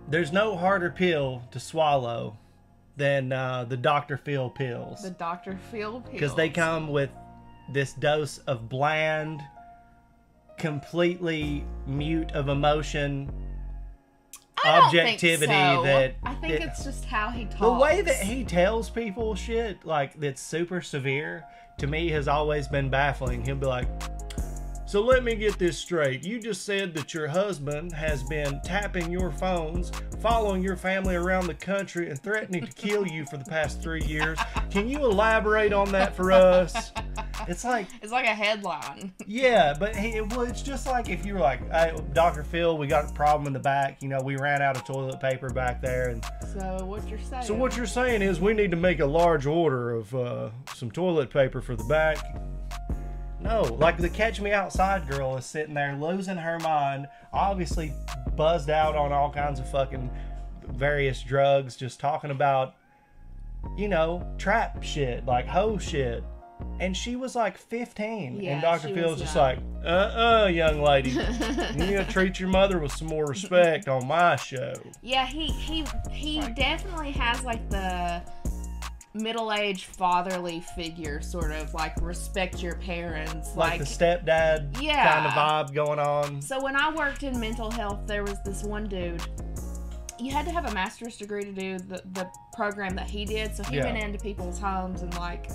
there's no harder pill to swallow than the Dr. Phil pills. The Dr. Phil pills. Because they come with this dose of bland, completely mute of emotion, objectivity. That I think it's just how he talks. The way that he tells people shit, like, that's super severe, to me has always been baffling. He'll be like, so let me get this straight. You just said that your husband has been tapping your phones, following your family around the country, and threatening to kill you for the past 3 years. Can you elaborate on that for us? It's like a headline. Yeah, but it's just like if you were like, hey, Dr. Phil, we got a problem in the back. You know, we ran out of toilet paper back there. And so what you're saying? So what you're saying is we need to make a large order of some toilet paper for the back. No, like the Catch Me Outside girl is sitting there losing her mind, obviously buzzed out on all kinds of fucking various drugs, just talking about, you know, trap shit, like hoe shit. And she was like 15. Yeah, and Dr. Phil's just like, young lady, you need to treat your mother with some more respect on my show. Yeah, he definitely has like the middle-aged fatherly figure, sort of like respect your parents, like the stepdad kind of vibe going on. So when I worked in mental health, there was this one dude. You had to have a master's degree to do the program that he did. So he went into people's homes and like,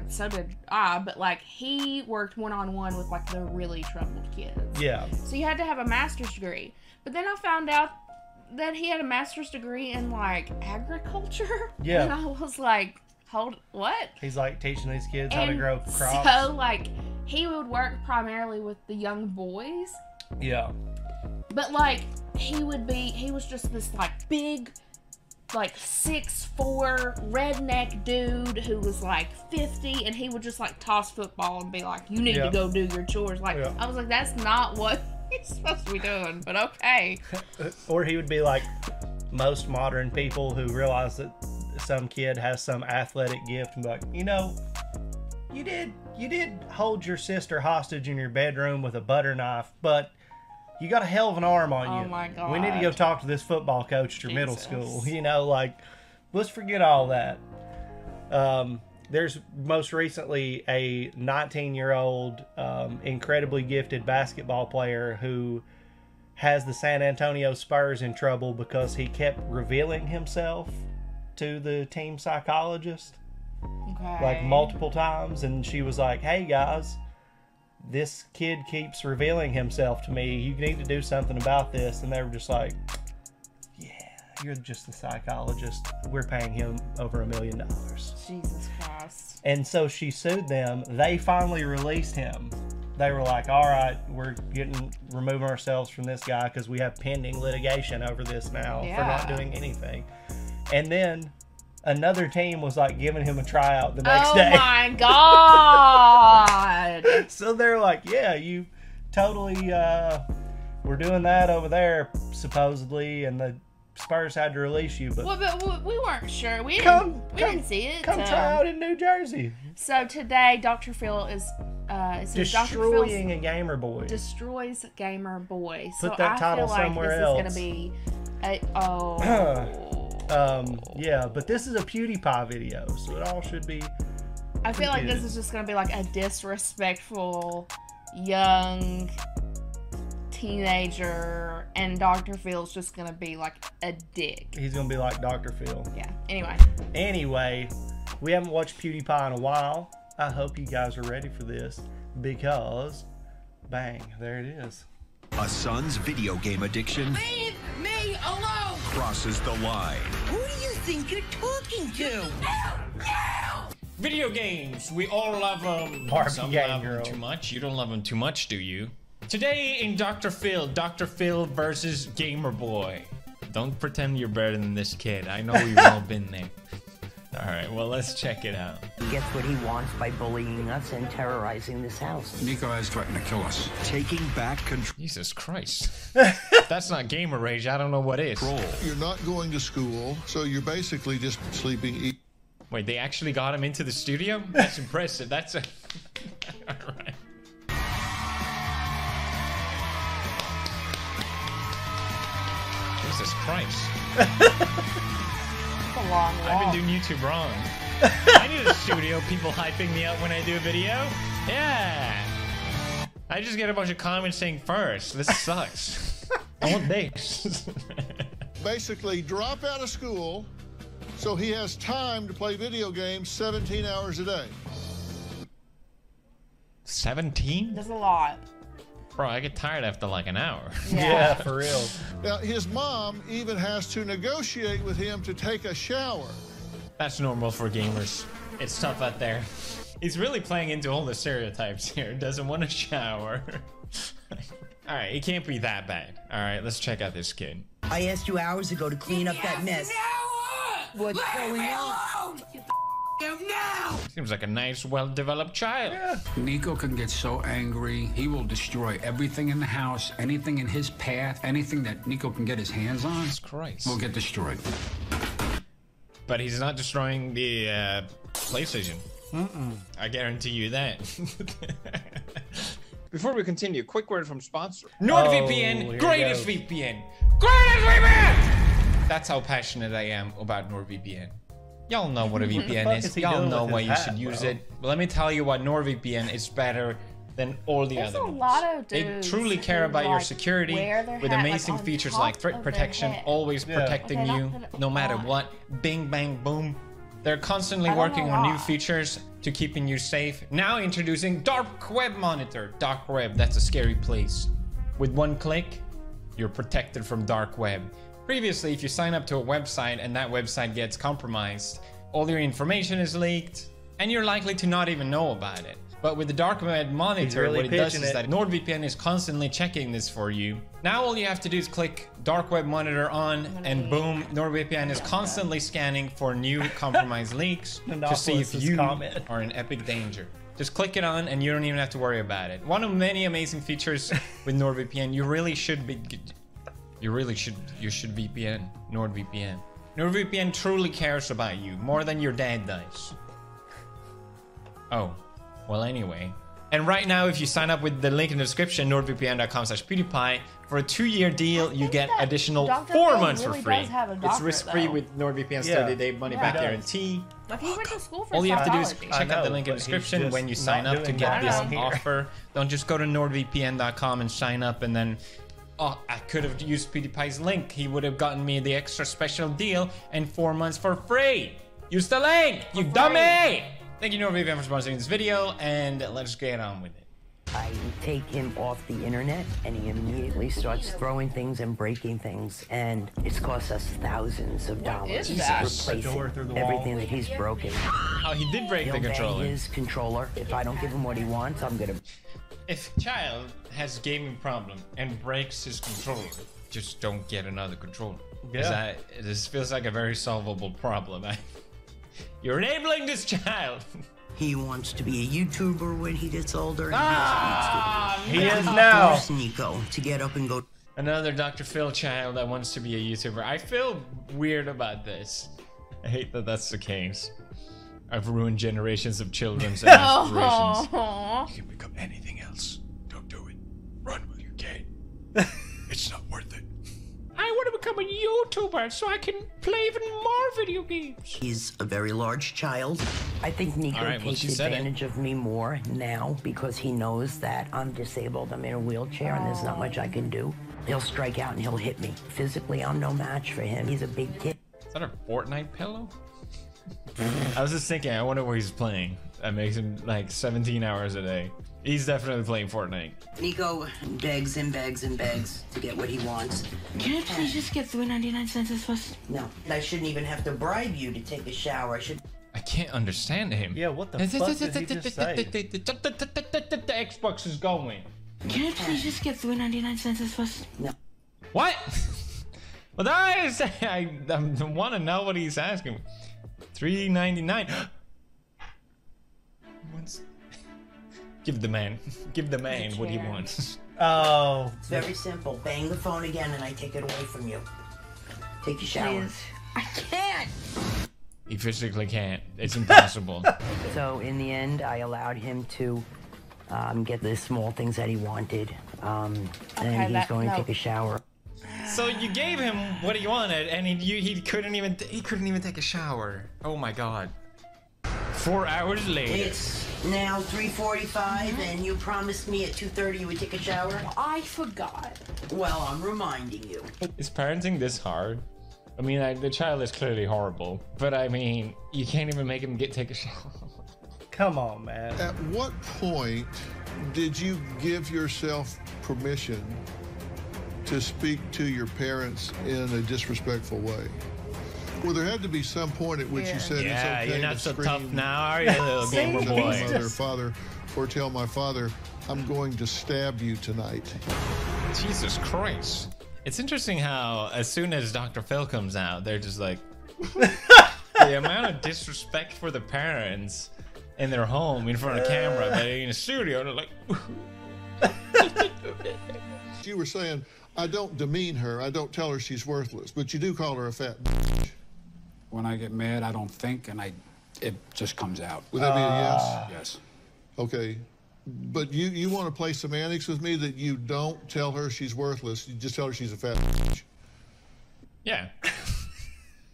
so did I, but like he worked one-on-one with like the really troubled kids. Yeah. So you had to have a master's degree. But then I found out that he had a master's degree in like agriculture. Yeah. And I was like, what? He's like teaching these kids how to grow crops. So like he would work primarily with the young boys. Yeah. But like he was just this like big, like 6'4" redneck dude who was like 50, and he would just like toss football and be like, you need to go do your chores. Like I was like, that's not what he's supposed to be doing, but okay. Or he would be like most modern people who realize that some kid has some athletic gift and be like, you know, you did hold your sister hostage in your bedroom with a butter knife, but you got a hell of an arm on you. Oh my God. We need to go talk to this football coach at your middle school. You know, like, let's forget all that. There's most recently a 19-year-old incredibly gifted basketball player who has the San Antonio Spurs in trouble because he kept revealing himself to the team psychologist. Okay. Like multiple times, and she was like, hey guys, this kid keeps revealing himself to me. You need to do something about this. And they were just like, yeah, you're just the psychologist. We're paying him over $1 million. Jesus Christ. And so she sued them. They finally released him. They were like, all right, we're removing ourselves from this guy because we have pending litigation over this now for not doing anything. And then another team was like giving him a tryout the next day. Oh my God. So they're like, yeah, you totally were doing that over there, supposedly, and the Spurs had to release you. But we weren't sure. We didn't see it. Come try out in New Jersey. So today, Dr. Phil is destroying a gamer boy. Destroys gamer boy. Put that title somewhere else. This is going to be yeah, but this is a PewDiePie video, so it all should be. I feel like this is just going to be like a disrespectful young teenager, and Dr. Phil's just going to be like a dick. He's going to be like Dr. Phil. Yeah, Anyway, we haven't watched PewDiePie in a while. I hope you guys are ready for this, because bang, there it is. A son's video game addiction Leave me alone! crosses the line. Who do you think you're talking to? Video games, we all love them. Barbie Some game love girl. them too much. You don't love them too much, do you? Today in Dr. Phil versus Gamer Boy. Don't pretend you're better than this kid. I know we've all been there. Alright, well, let's check it out. He gets what he wants by bullying us and terrorizing this house. Nico has threatened to kill us. Taking back control. Jesus Christ. That's not gamer rage. I don't know what is. You're not going to school, so you're basically just sleeping, eating. Wait, they actually got him into the studio? That's impressive. That's a... Alright. Jesus Christ. It's a long walk. I've been doing YouTube wrong. I need a studio, people hyping me up when I do a video. Yeah. I just get a bunch of comments saying first. This sucks. I want this. Basically drop out of school so he has time to play video games 17 hours a day. 17? That's a lot. Bro, I get tired after like an hour. Yeah, for real. Now, his mom even has to negotiate with him to take a shower. That's normal for gamers. It's tough out there. He's really playing into all the stereotypes here. Doesn't want to shower. Alright, it can't be that bad. Alright, let's check out this kid. I asked you hours ago to clean up that mess. What's going on? Now! Seems like a nice, well-developed child. Yeah. Nico can get so angry, he will destroy everything in the house, anything in his path, anything that Nico can get his hands on. Jesus Christ. Will get destroyed. But he's not destroying the PlayStation. I guarantee you that. Before we continue, quick word from sponsor. NordVPN, greatest VPN. Greatest VPN! That's how passionate I am about NordVPN. Y'all know what a VPN is. Y'all know why you should use it. But let me tell you what NordVPN is better than all the other ones. A lot of they dudes truly care about your like security with amazing features like threat protection, always protecting you no matter what. Bing, bang, boom. They're constantly working on new features to keeping you safe. Now introducing Dark Web Monitor. Dark Web, that's a scary place. With one click, you're protected from dark web. Previously, if you sign up to a website and that website gets compromised, all your information is leaked, and you're likely to not even know about it. But with the Dark Web Monitor, what it does is that NordVPN is constantly checking this for you. Now all you have to do is click Dark Web Monitor on, and boom, NordVPN is constantly scanning for new compromised leaks to see if you are in epic danger. Just click it on, and you don't even have to worry about it. One of many amazing features with NordVPN, you should VPN, NordVPN. NordVPN truly cares about you, more than your dad does. Oh, well anyway. And right now, if you sign up with the link in the description, nordvpn.com/pewdiepie, for a 2-year deal, you get additional 4 months for free. It's risk-free with NordVPN's 30-day money-back guarantee. Like he went to school for all you have to do is psychology. check out the link in the description when you sign up to get this offer. Don't just go to nordvpn.com and sign up and then, oh, I could have used PewDiePie's link. He would have gotten me the extra special deal and 4 months for free. Use the link, you dummy! Thank you, NordVPN, for sponsoring this video, and let's get on with it. I take him off the internet, and he immediately starts throwing things and breaking things, and it's cost us thousands of dollars to replace everything that he's broken. Oh, he did break the controller. His controller. If I don't give him what he wants, I'm gonna. If a child has a gaming problem and breaks his controller, just don't get another controller. Yeah. This feels like a very solvable problem. You're enabling this child. He wants to be a YouTuber when he gets older. He is now. Force Nico to get up and go. Another Dr. Phil child that wants to be a YouTuber. I feel weird about this. I hate that that's the case. I've ruined generations of children's aspirations. You can become anything else. Don't do it. Run with your kid. It's not worth it. I want to become a YouTuber so I can play even more video games. He's a very large child. I think Nico takes advantage of me more now because he knows that I'm disabled. I'm in a wheelchair and there's not much I can do. He'll strike out and he'll hit me. Physically, I'm no match for him. He's a big kid. Is that a Fortnite pillow? I was just thinking, I wonder what he's playing. That makes him like 17 hours a day. He's definitely playing Fortnite. Nico begs and begs and begs to get what he wants. Can I please just get 3.99 cents first? No, I shouldn't even have to bribe you to take a shower. I can't understand him. Yeah, what the fuck did he just say? The Xbox is going. Can I please just get 3.99 cents first? No. What? Well, that is, I want to know what he's asking. $3.99. Give the man what he wants. Oh. It's very simple. Bang the phone again and I take it away from you. Take your shower. Please. I can't. He physically can't. It's impossible. So in the end, I allowed him to get the small things that he wanted. And he's going to take a shower. So you gave him what he wanted, and he couldn't even take a shower. Oh my god. 4 hours later. It's now 3:45, and you promised me at 2:30 you would take a shower? I forgot. Well, I'm reminding you. Is parenting this hard? I mean, the child is clearly horrible, but I mean, you can't even make him take a shower. Come on, man. At what point did you give yourself permission to speak to your parents in a disrespectful way? Well, there had to be some point at which you said it's okay you're not to so scream tough now, are you, little gamer boy? Mother, father, or tell my father, I'm going to stab you tonight. Jesus Christ. It's interesting how as soon as Dr. Phil comes out, they're just like, the amount of disrespect for the parents in their home in front of camera, they're in a studio, they're like, You were saying, I don't demean her, I don't tell her she's worthless, but you do call her a fat bitch. When I get mad, I don't think, and it just comes out. Would that be a yes? Yes. Okay. But you want to play semantics with me that you don't tell her she's worthless, you just tell her she's a fat bitch. yeah.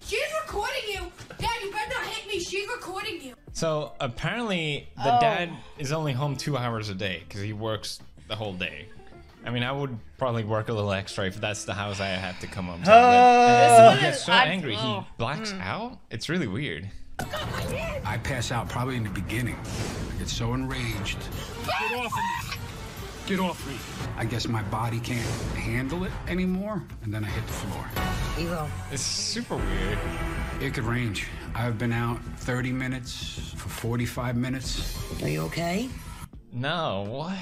She's recording you! Dad, you better not hit me! She's recording you! So apparently the dad is only home 2 hours a day because he works the whole day. I mean, I would probably work a little extra if that's the house I had to come home to. He gets so angry, he blacks out. It's really weird. I pass out probably in the beginning. I get so enraged. Get off of me! Get off me! I guess my body can't handle it anymore, and then I hit the floor. Evo. It's super weird. It could range. I've been out 30 minutes for 45 minutes. Are you okay? No, what?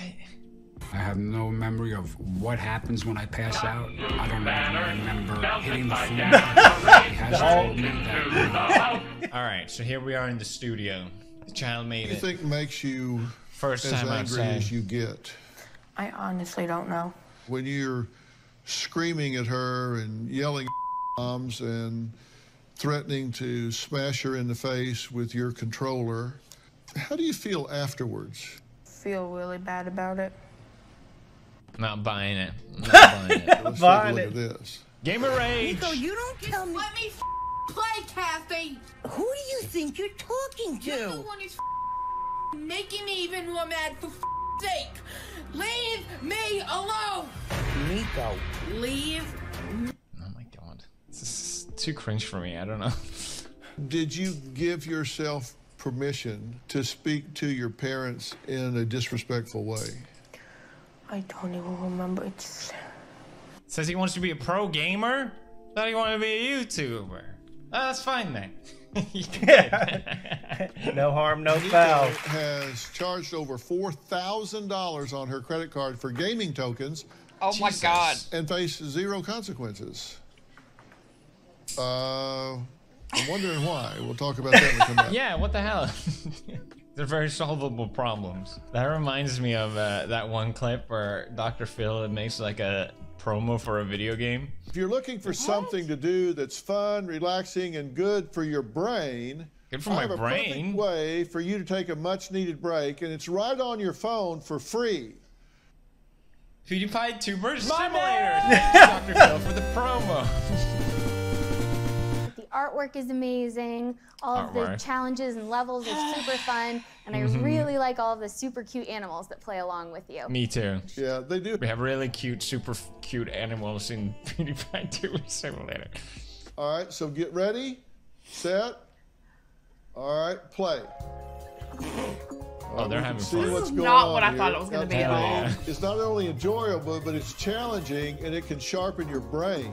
I have no memory of what happens when I pass out. I don't even remember hitting the floor. He has told me that. All right, so here we are in the studio. The child made What it. do you think makes you First as time angry outside. as you get? I honestly don't know. When you're screaming at her and yelling bombs and threatening to smash her in the face with your controller, how do you feel afterwards? Feel really bad about it. Not buying it. Not buying it. Let's take a look at this. Gamer rage. Nico, you don't tell me. Let me play, Kathy! Who do you think you're talking You're the to? one who's making me even more mad for sake! Leave me alone! Nico. Leave. Oh my god. This is too cringe for me. I don't know. Did you give yourself permission to speak to your parents in a disrespectful way? I don't even remember. It's... Says he wants to be a pro gamer? Thought he wanted to be a YouTuber. Oh, that's fine then. No harm, no Nico foul. has charged over $4,000 on her credit card for gaming tokens. Oh my god. And face zero consequences. I'm wondering why. We'll talk about that when we come back. Yeah, what the hell? They're very solvable problems. That reminds me of that one clip where Dr. Phil makes like a promo for a video game. If you're looking for something to do that's fun, relaxing, and good for your brain, Good for I my have a brain. perfect way for you to take a much-needed break, and it's right on your phone for free. PewDiePie Tuber Simulator. Thanks, Dr. Phil, for the promo. The artwork is amazing. All of the Artwork. challenges and levels are super fun. And I really like all of the super cute animals that play along with you. Me too. Yeah, they do. We have really cute, super cute animals in PewDiePie Tuber Simulator. All right, so get ready, set. All right, play. Oh, they're having See fun. what's going Not on what I here. thought it was gonna be at Now, all. yeah. It's not only enjoyable, but it's challenging, and it can sharpen your brain.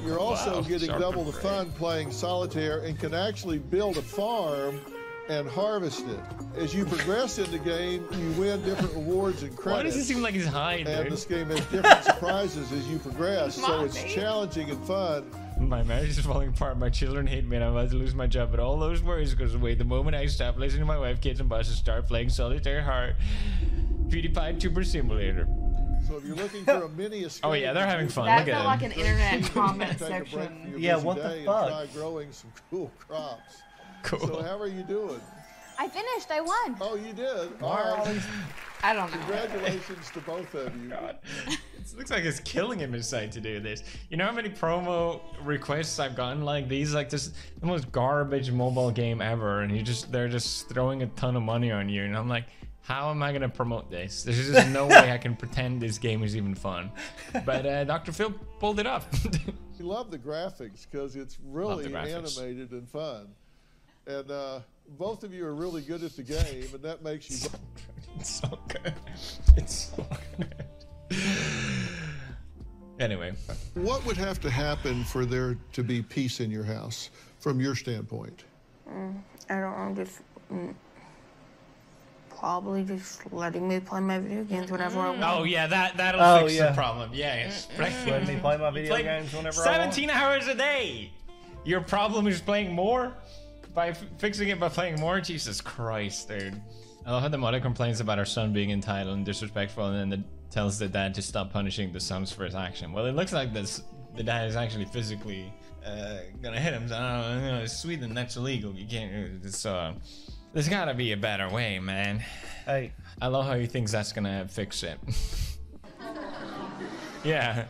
You're also Wow, getting sharpen double the brain. fun playing solitaire and can actually build a farm and harvest it. As you progress in the game, you win different rewards and Why credits. does it seem like he's high, And dude? this game has different surprises as you progress, so it's Mommy. challenging and fun. My marriage is falling apart. My children hate me, and I'm about to lose my job. But all those worries goes away the moment I stop listening to my wife, kids, and boss and start playing Solitaire Heart. PewDiePie Tuber Simulator. So if you're looking for a mini escape, Oh yeah, they're having fun. That Look at felt them. like an internet comment take a break section. from your Yeah, busy what the day and fuck? try growing some cool crops. Cool. So how are you doing? I finished. I won. Oh, you did. All right. I don't know. Congratulations to both of you. It looks like it's killing him inside to do this. You know how many promo requests I've gotten like these? Like this, the most garbage mobile game ever, and they're just throwing a ton of money on you, and I'm like, how am I gonna promote this? There's just no way I can pretend this game is even fun. But Dr. Phil pulled it off. You love the graphics because it's really animated and fun, and both of you are really good at the game, and that makes you. It's so good. It's so good. Anyway, what would have to happen for there to be peace in your house, from your standpoint? I don't know, just probably just letting me play my video games whenever I want. Oh yeah, that'll fix the problem. Yeah, let me play my video games whenever I want. 17 hours a day. Your problem is playing more? By fixing it by playing more? Jesus Christ, dude. I love how the mother complains about her son being entitled and disrespectful, and then tells the dad to stop punishing the sons for his action. Well, it looks like the dad is actually physically gonna hit him. So, Sweden, that's illegal. You can't. So there's gotta be a better way, man. Hey, I love how he thinks that's gonna fix it. Yeah.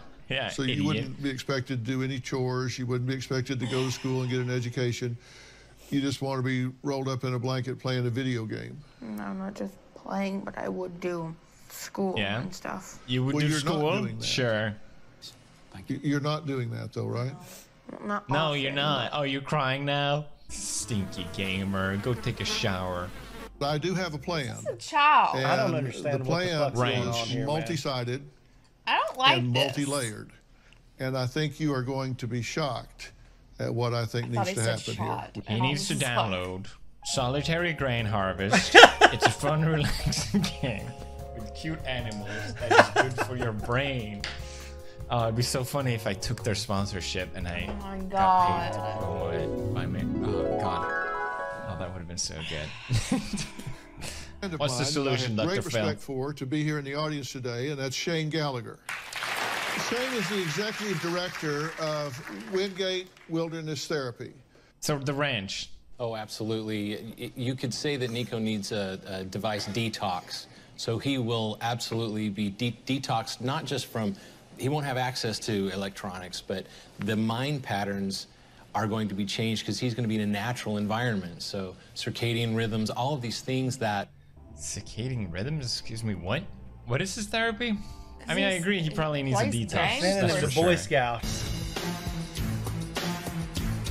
So you wouldn't be expected to do any chores. You wouldn't be expected to go to school and get an education. You just want to be rolled up in a blanket playing a video game. No, not just playing, but I would do school and stuff. You would do school? Not doing that. Sure. You're not doing that, though, right? No, you're not. Oh, you're crying now? Stinky gamer. Go take a shower. I do have a plan. It's a child. And I don't understand the plan what the fuck's going on is here, multi-sided I don't like and this. multi-layered. And I think you are going to be shocked at what I think needs to happen here. He needs to download Solitary Grain Harvest. It's a fun, relaxing game with cute animals that is good for your brain. Oh, it'd be so funny if I took their sponsorship and I got paid to promo it by me. Oh, God. Oh, that would have been so good. What's the solution, Dr. Phil? Great respect for to be here in the audience today, and that's Shane Gallagher. Shane is the executive director of Wingate Wilderness Therapy. So the ranch. Oh, absolutely. You could say that Nico needs a device detox. So he will absolutely be detoxed, not just from, he won't have access to electronics, but the mind patterns are going to be changed because he's going to be in a natural environment. So circadian rhythms, all of these things that... Circadian rhythms? Excuse me, what? What is his therapy? I mean, I agree, he probably needs a detox. That's for Boy Scouts.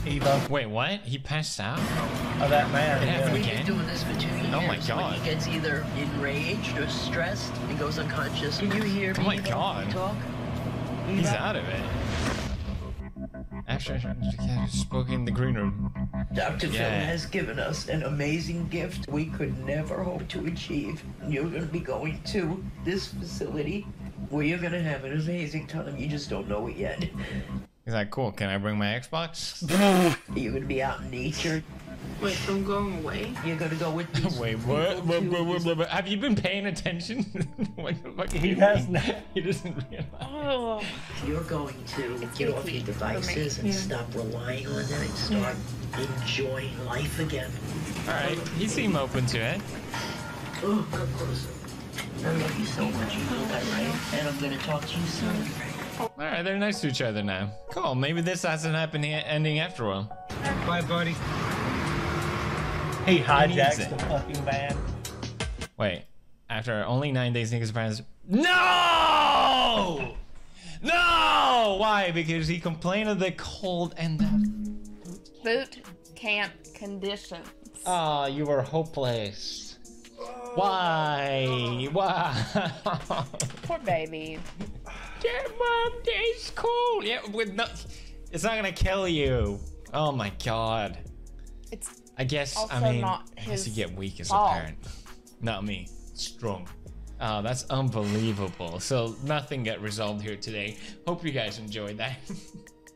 Eva. Wait, what? He passed out? Oh, that man. It happened We've again? been doing this for 2 years. Oh my God. When he gets either enraged or stressed, he goes unconscious. Can you hear me? Oh my God. Talk? He's out of it. After I spoke in the green room. Dr. Phil has given us an amazing gift we could never hope to achieve. You're going to be going to this facility where you're going to have an amazing time. You just don't know it yet. He's like, cool, can I bring my Xbox? You're going to be out in nature. Wait, I'm going away? You're going to go with these Wait, what? Have you been paying attention? What the fuck? He has not. He doesn't realize. Oh. You're going to get off your devices and stop relying on them and start enjoying life again. Alright, he seemed open to it. Oh, come closer. I love you so much, you know that, right? And I'm going to talk to you soon. Alright, they're nice to each other now. Cool, maybe this hasn't happened ending after all. Bye, buddy. He hijacks the fucking van. Wait, after only 9 days, Nico's parents. No! No! Why? Because he complained of the cold and the Boot camp conditions. Oh, you were hopeless. Why? Why? Poor baby. Yeah, Mom, it's cold. Yeah, with no, it's not gonna kill you. Oh my God. It's I guess, also I mean, not I guess you his get weak as fault. a parent. Not me. Strong. Oh, that's unbelievable. So nothing got resolved here today. Hope you guys enjoyed that.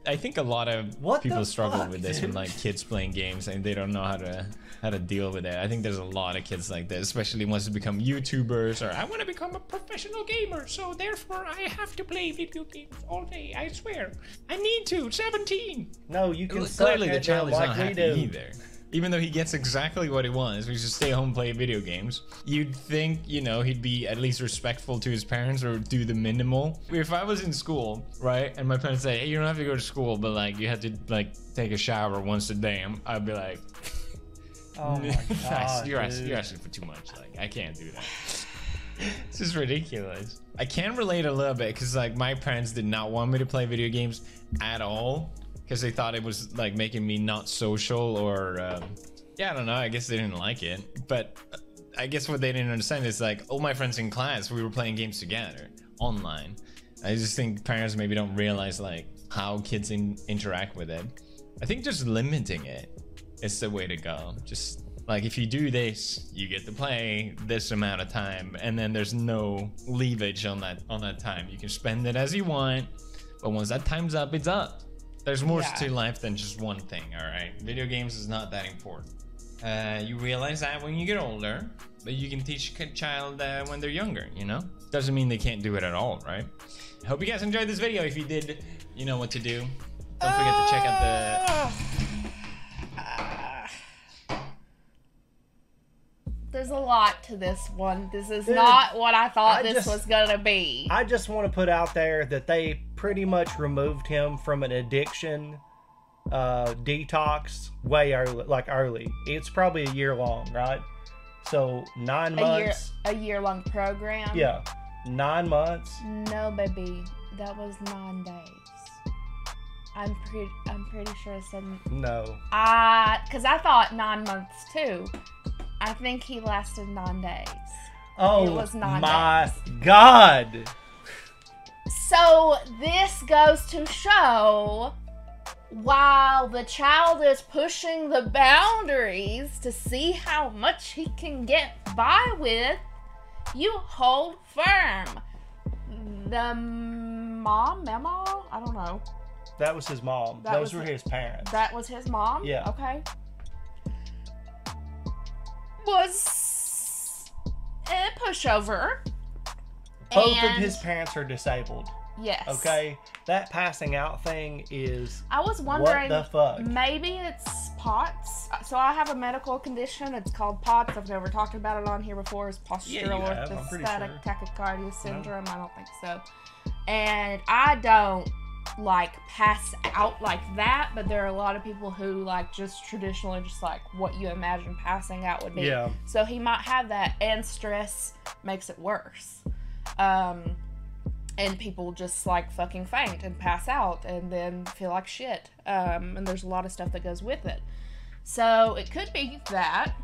I think a lot of people struggle with this when like kids playing games and they don't know how to deal with it. I think there's a lot of kids like this, especially once they become YouTubers or I want to become a professional gamer, so therefore I have to play video games all day. I swear. I need to. 17. No, you can clearly the child is not happy do. either. Even though he gets exactly what he wants, which is stay home, play video games. You'd think, you know, he'd be at least respectful to his parents or do the minimal. If I was in school, right, and my parents say, hey, you don't have to go to school, but like you have to like take a shower once a day, I'd be like, oh my God, you're asking for too much. Like, I can't do that. This is ridiculous. I can relate a little bit because like my parents did not want me to play video games at all because they thought it was like making me not social or yeah, I don't know, I guess they didn't like it. But I guess what they didn't understand is like all my friends in class, we were playing games together online. I just think parents maybe don't realize like how kids interact with it. I think just limiting it is the way to go. Just like if you do this, you get to play this amount of time, and then there's no leavage on that time. You can spend it as you want, but once that time's up, it's up. There's more to life than just one thing, all right? Video games is not that important. You realize that when you get older, but you can teach a child when they're younger, you know? Doesn't mean they can't do it at all, right? Hope you guys enjoyed this video. If you did, you know what to do. Don't forget to check out the... There's a lot to this one. This is not what I thought this was gonna be. I just want to put out there that they pretty much removed him from an addiction detox way early. It's probably a year long, right? So 9 months. A year long program. Yeah, 9 months. No, baby, that was 9 days. I'm pretty sure it said no. Because I thought 9 months too. I think he lasted 9 days. Oh, it was 9 my days. God. So this goes to show, while the child is pushing the boundaries to see how much he can get by with, you hold firm. The mama? I don't know. That was his mom. Those were his parents. That was his mom? Yeah. Okay. Was a pushover. Both of his parents are disabled. Yes. Okay? That passing out thing is... I was wondering... What the fuck? Maybe it's POTS. So I have a medical condition. It's called POTS. I've never talked about it on here before. It's postural orthostatic tachycardia syndrome. No. I don't think so. And I don't like pass out like that, but there are a lot of people who like just traditionally just like what you imagine passing out would be. Yeah. So he might have that, and stress makes it worse. And people just like fucking faint and pass out and then feel like shit. And there's a lot of stuff that goes with it. So it could be that.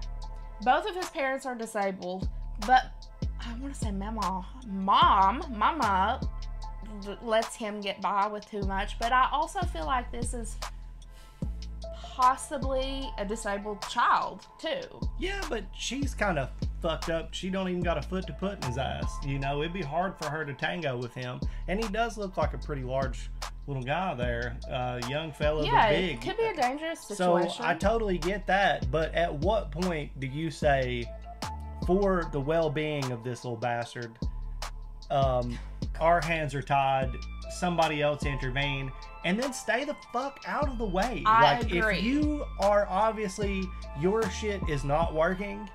Both of his parents are disabled, but I want to say mama lets him get by with too much. But I also feel like this is possibly a disabled child too. Yeah, but she's kind of fucked up. She don't even got a foot to put in his ass. You know, it'd be hard for her to tango with him. And he does look like a pretty large little guy there. Young fella, but big. It could be a dangerous situation. So I totally get that. But at what point do you say, for the well-being of this little bastard, our hands are tied, somebody else intervene, and then stay the fuck out of the way? I agree. If you are obviously, your shit is not working,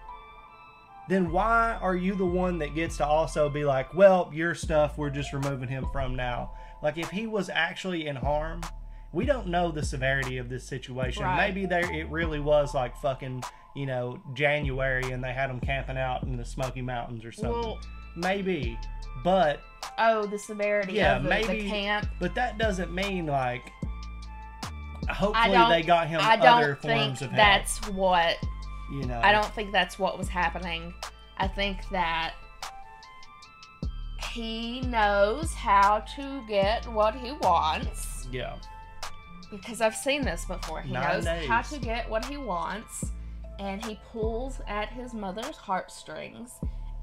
then why are you the one that gets to also be like, well, your stuff, we're just removing him from now? Like, if he was actually in harm, we don't know the severity of this situation. Right. Maybe it really was like fucking, you know, January and they had him camping out in the Smoky Mountains or something. Well, maybe, but... Oh, the severity of the camp. But that doesn't mean, like, hopefully they got him other forms of help. That's what... You know. I don't think that's what was happening. I think that he knows how to get what he wants. Yeah. Because I've seen this before. He knows how to get what he wants, and he pulls at his mother's heartstrings,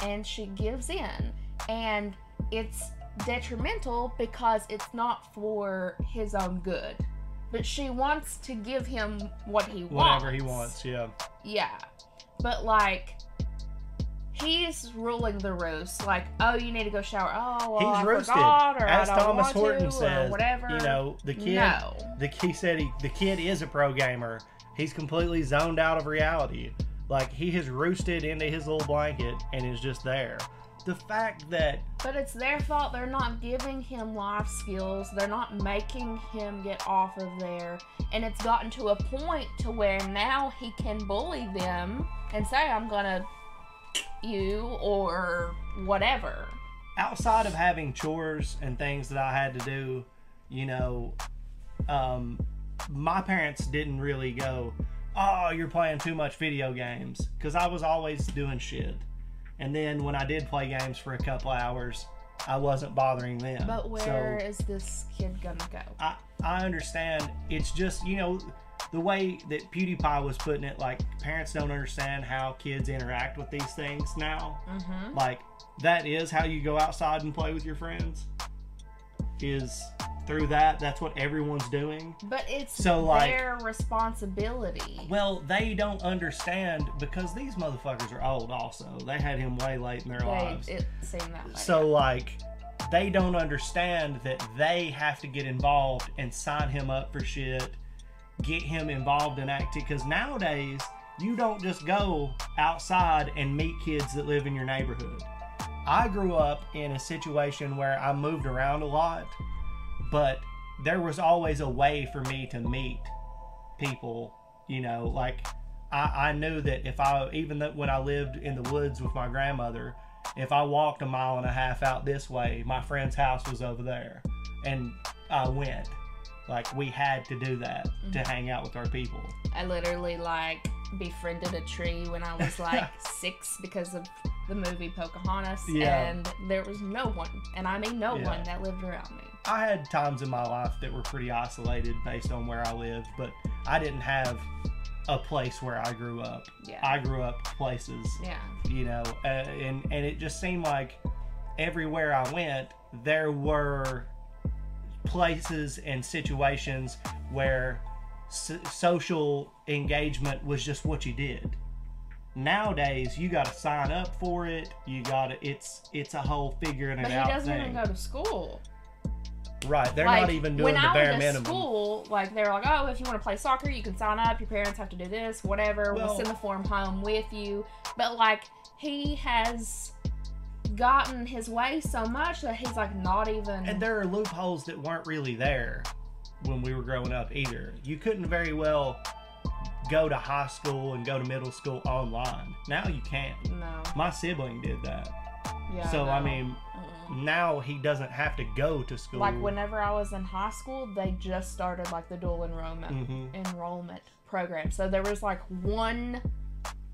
and she gives in. And it's detrimental because it's not for his own good. But she wants to give him what he wants. Whatever he wants, yeah. Yeah. But, like, he's ruling the roost. Like, oh, you need to go shower. Oh, well, he's roosted. Forgot, or as I don't Thomas want Horton to, says, or whatever. you know, the kid, he said the kid is a pro gamer. He's completely zoned out of reality. Like, he has roosted into his little blanket and is just there. The fact that... But it's their fault. They're not giving him life skills. They're not making him get off of there. And it's gotten to a point to where now he can bully them and say, I'm gonna you or whatever. Outside of having chores and things that I had to do, you know, my parents didn't really go, oh, you're playing too much video games. Because I was always doing shit. And then when I did play games for a couple hours, I wasn't bothering them. But where is this kid gonna go? I understand. It's just, you know, the way that PewDiePie was putting it, like, parents don't understand how kids interact with these things now. Mm-hmm. Like, that is how you go outside and play with your friends. Is through that. That's what everyone's doing. But it's so, like, their responsibility. Well, they don't understand because these motherfuckers are old also. They had him way late in their lives. It seemed that way. So, like, they don't understand that they have to get involved and sign him up for shit, get him involved in activity. Because nowadays, you don't just go outside and meet kids that live in your neighborhood. I grew up in a situation where I moved around a lot, but there was always a way for me to meet people, you know, like I knew that if I, even when I lived in the woods with my grandmother, if I walked a mile and a half out this way, my friend's house was over there, and I went. Like, we had to do that to hang out with our people. I literally, like, befriended a tree when I was, like, 6 because of the movie Pocahontas, and there was no one, and I mean no one, that lived around me. I had times in my life that were pretty isolated based on where I lived, but I didn't have a place where I grew up. I grew up places, you know, and it just seemed like everywhere I went, there were places and situations where social engagement was just what you did. Nowadays, you got to sign up for it. You got to. It's a whole figuring it out thing. But he doesn't even go to school. Right, they're not even doing the bare minimum. When I went to school, like, they were like, oh, if you want to play soccer, you can sign up. Your parents have to do this, whatever. We'll send the form home with you. But, like, he has gotten his way so much that he's, like, not even... And there are loopholes that weren't really there when we were growing up either. You couldn't very well go to high school and go to middle school online. Now you can't. No. My sibling did that. Yeah. So, I mean, now he doesn't have to go to school. Like, whenever I was in high school, they just started, like, the dual enrollment program. So there was, like, one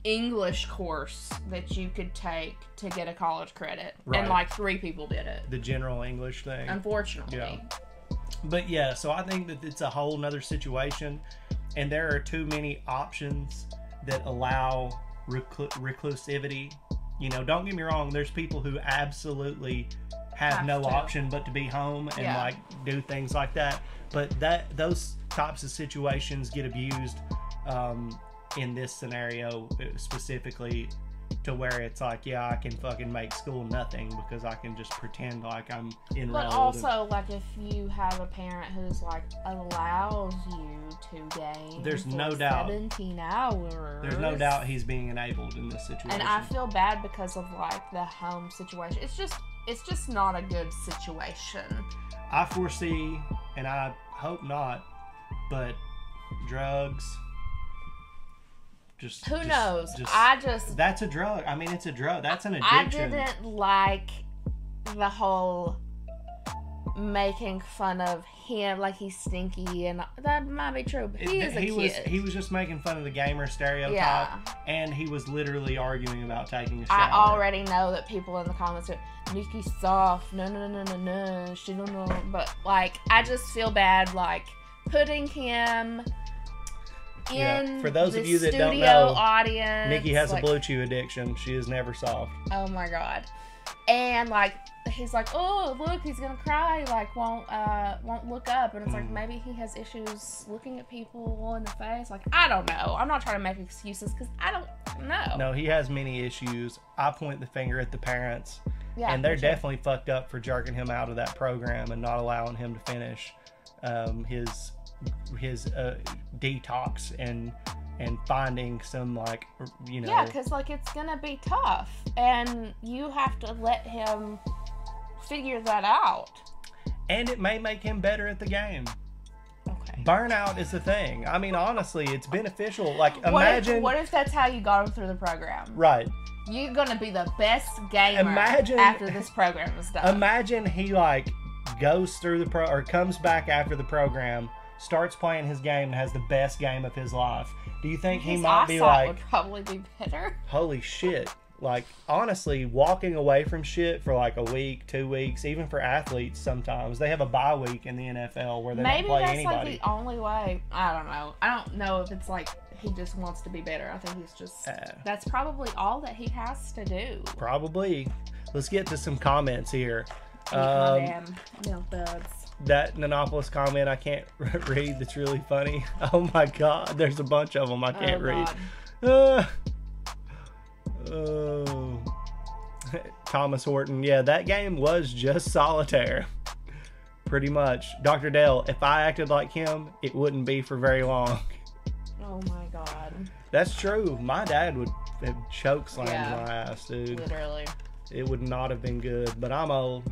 English course that you could take to get a college credit. Right. And, like, 3 people did it. The general English thing. Unfortunately. Yeah. But, yeah, so I think that it's a whole nother situation. And there are too many options that allow reclusivity. You know, don't get me wrong, there's people who absolutely have no option but to be home and like do things like that. But those types of situations get abused in this scenario specifically, to where it's like, yeah, I can fucking make school nothing because I can just pretend like I'm enrolled. But also, like, if you have a parent who's, like, allows you to game there's for no doubt 17 hours. There's no doubt he's being enabled in this situation. And I feel bad because of, like, the home situation. It's just not a good situation. I foresee, and I hope not, but drugs... Who knows? That's a drug. I mean, it's a drug. That's an I addiction. didn't like the whole making fun of him, like he's stinky, and that might be true, but he is a kid. He was just making fun of the gamer stereotype, and he was literally arguing about taking a shower. I already know that people in the comments are, Nikki's soft, no, she don't know, but, like, I just feel bad, like, putting him... For those of you that don't know, audience, Nikki has a Blue Chew addiction. She is never soft. Oh my god. And, like, he's like, oh, look, he's gonna cry, like, won't look up. And it's like, maybe he has issues looking at people in the face. Like, I don't know. I'm not trying to make excuses because I don't know. No, he has many issues. I point the finger at the parents. Yeah, and they're definitely fucked up for jerking him out of that program and not allowing him to finish his detox and finding some, like, you know. Yeah, because, like, it's gonna be tough, and you have to let him figure that out. And it may make him better at the game. Okay. Burnout is the thing. I mean, honestly, it's beneficial. Like, imagine. What if that's how you got him through the program? Right. You're gonna be the best gamer after this program is done. Imagine he, like, goes through the or comes back after the program, starts playing his game, and has the best game of his life. Do you think he might be like, would probably be better? Holy shit. Like, honestly, walking away from shit for like a week, 2 weeks, even for athletes sometimes, they have a bye week in the NFL where they don't play anybody. Maybe that's like the only way. I don't know. I don't know if it's like he just wants to be better. I think he's just, that's probably all that he has to do. Probably. Let's get to some comments here. Damn milk duds. That Nanopolis comment I can't read that's really funny. Oh my god, there's a bunch of them I can't read. Thomas Horton, yeah, that game was just solitaire. Pretty much. Dr. Dell, if I acted like him, it wouldn't be for very long. Oh my god. That's true. My dad would have choke slammed my ass, dude. Literally. It would not have been good, but I'm old.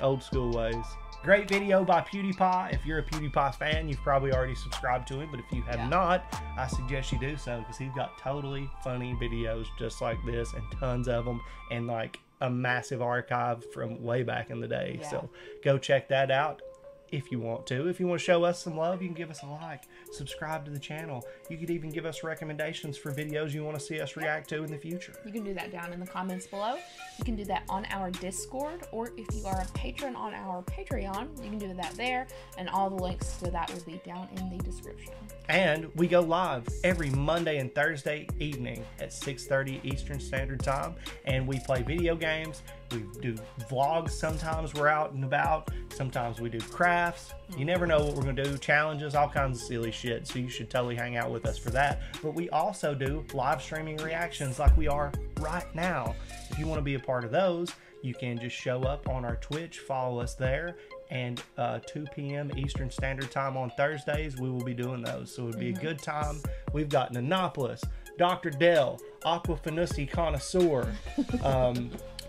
Old school ways. Great video by PewDiePie. If you're a PewDiePie fan, you've probably already subscribed to him, but if you have not, I suggest you do so, because he's got totally funny videos just like this, and tons of them, and like a massive archive from way back in the day. So go check that out if you want to. If you want to show us some love, you can give us a like, subscribe to the channel. You could even give us recommendations for videos you want to see us react to in the future. You can do that down in the comments below. You can do that on our Discord, or if you are a patron on our Patreon, you can do that there, and all the links to that will be down in the description. And we go live every Monday and Thursday evening at 6:30 Eastern Standard Time, and we play video games. We do vlogs. Sometimes we're out and about. Sometimes we do crafts. You never know what we're going to do. Challenges, all kinds of silly shit. So you should totally hang out with us for that. But we also do live streaming reactions like we are right now. If you want to be a part of those, you can just show up on our Twitch, follow us there, and 2 p.m. Eastern Standard Time on Thursdays, we will be doing those. So it'd be a good time. We've got Nanopolis, Dr. Dell, Aquafinusi Connoisseur,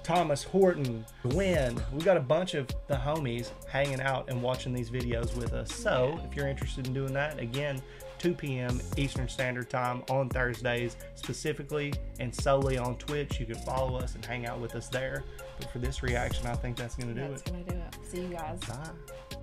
Thomas Horton, Gwen. We got a bunch of the homies hanging out and watching these videos with us. So if you're interested in doing that, again, 2 p.m. Eastern Standard Time on Thursdays, specifically and solely on Twitch. You can follow us and hang out with us there. But for this reaction, I think that's going to do it. That's going to do it. See you guys. Bye.